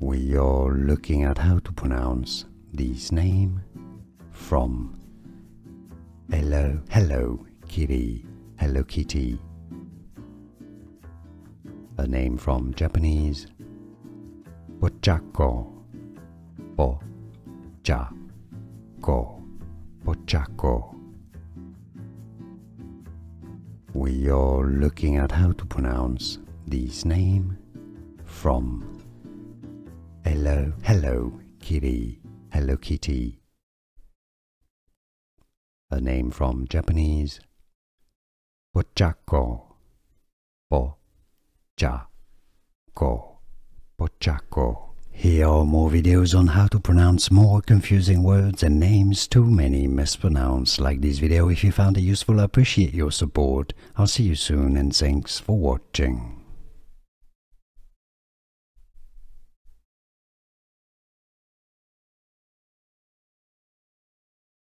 We are looking at how to pronounce this name from Hello Kitty, Hello Kitty. A name from Japanese, Pochacco, Pochacco. We are looking at how to pronounce this name from Hello Kitty, Hello Kitty. A name from Japanese, Pochacco, Pochacco. Here are more videos on how to pronounce more confusing words and names too many mispronounced. Like this video if you found it useful. I appreciate your support. I'll see you soon and thanks for watching.